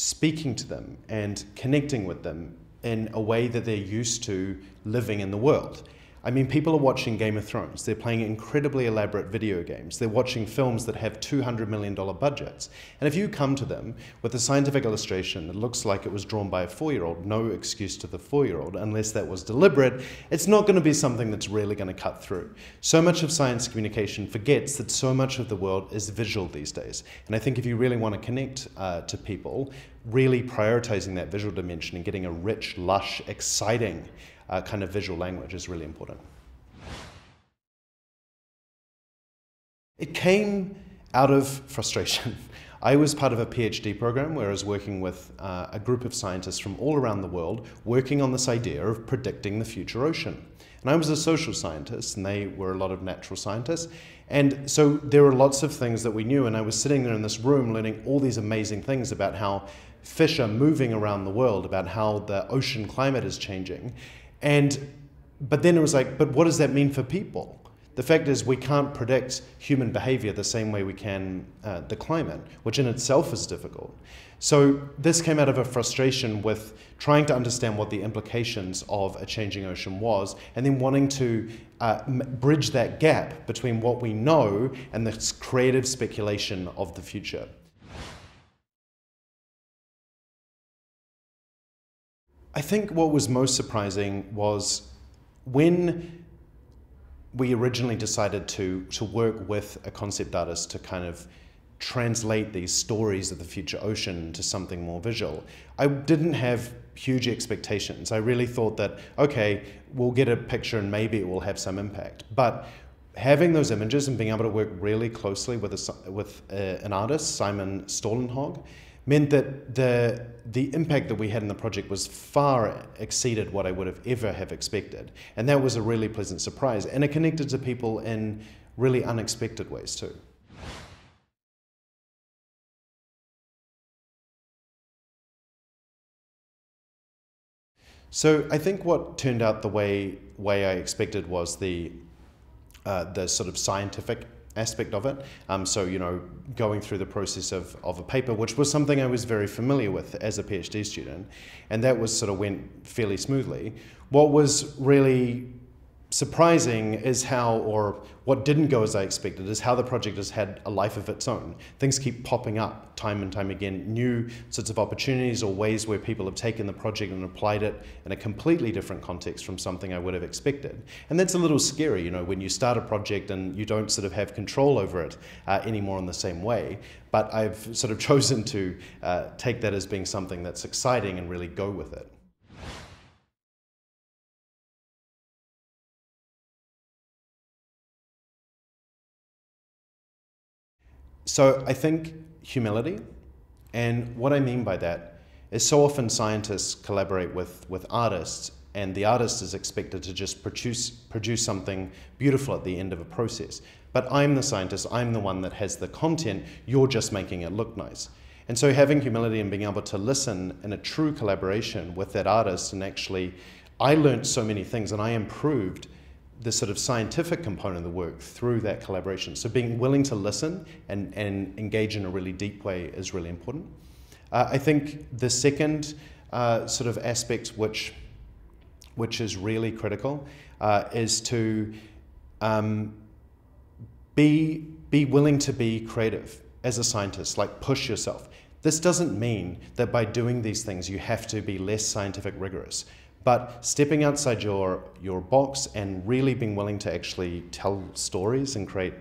speaking to them and connecting with them in a way that they're used to living in the world. I mean, people are watching Game of Thrones. They're playing incredibly elaborate video games. They're watching films that have $200 million budgets. And if you come to them with a scientific illustration that looks like it was drawn by a 4-year-old, no excuse to the 4-year-old, unless that was deliberate, it's not going to be something that's really going to cut through. So much of science communication forgets that so much of the world is visual these days. And I think if you really want to connect to people, really prioritizing that visual dimension and getting a rich, lush, exciting kind of visual language is really important. It came out of frustration. I was part of a PhD program where I was working with a group of scientists from all around the world working on this idea of predicting the future ocean. And I was a social scientist and they were a lot of natural scientists. And so there were lots of things that we knew, and I was sitting there in this room learning all these amazing things about how fish are moving around the world, about how the ocean climate is changing. But then it was like, but what does that mean for people? The fact is we can't predict human behavior the same way we can the climate, which in itself is difficult. So this came out of a frustration with trying to understand what the implications of a changing ocean was, and then wanting to bridge that gap between what we know and this creative speculation of the future. I think what was most surprising was when we originally decided to work with a concept artist to kind of translate these stories of the future ocean into something more visual. I didn't have huge expectations. I really thought that, okay, we'll get a picture and maybe it will have some impact. But having those images and being able to work really closely with an artist, Simon Stollenhog, meant that the impact that we had in the project was far exceeded what I would have ever have expected. And that was a really pleasant surprise. And it connected to people in really unexpected ways too. So I think what turned out the way I expected was the sort of scientific aspect of it. So, you know, going through the process of a paper, which was something I was very familiar with as a PhD student, and that was sort of went fairly smoothly. What was really surprising is how, or what didn't go as I expected, is how the project has had a life of its own. Things keep popping up time and time again, new sorts of opportunities or ways where people have taken the project and applied it in a completely different context from something I would have expected. And that's a little scary, you know, when you start a project and you don't sort of have control over it anymore in the same way. But I've sort of chosen to take that as being something that's exciting and really go with it. So I think humility, and what I mean by that is so often scientists collaborate with artists, and the artist is expected to just produce something beautiful at the end of a process. But I'm the scientist, I'm the one that has the content, you're just making it look nice. And so having humility and being able to listen in a true collaboration with that artist, and actually I learned so many things and I improved the sort of scientific component of the work through that collaboration. So being willing to listen and engage in a really deep way is really important. I think the second sort of aspect which is really critical is to be willing to be creative as a scientist, like push yourself. This doesn't mean that by doing these things you have to be less scientific rigorous. But stepping outside your box and really being willing to actually tell stories and create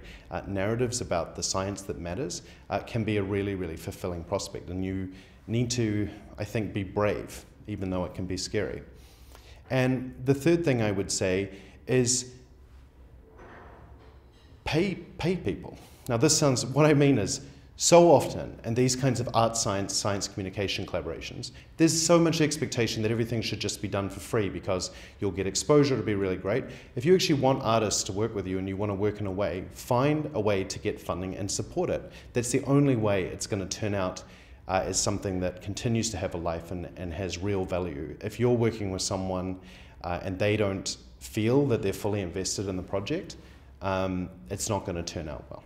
narratives about the science that matters can be a really, really fulfilling prospect. And you need to, I think, be brave, even though it can be scary. And the third thing I would say is pay people. Now this sounds, what I mean is, so often, in these kinds of art, science communication collaborations, there's so much expectation that everything should just be done for free because you'll get exposure, it'll be really great. If you actually want artists to work with you and you want to work in a way, find a way to get funding and support it. That's the only way it's going to turn out as something that continues to have a life and has real value. If you're working with someone and they don't feel that they're fully invested in the project, it's not going to turn out well.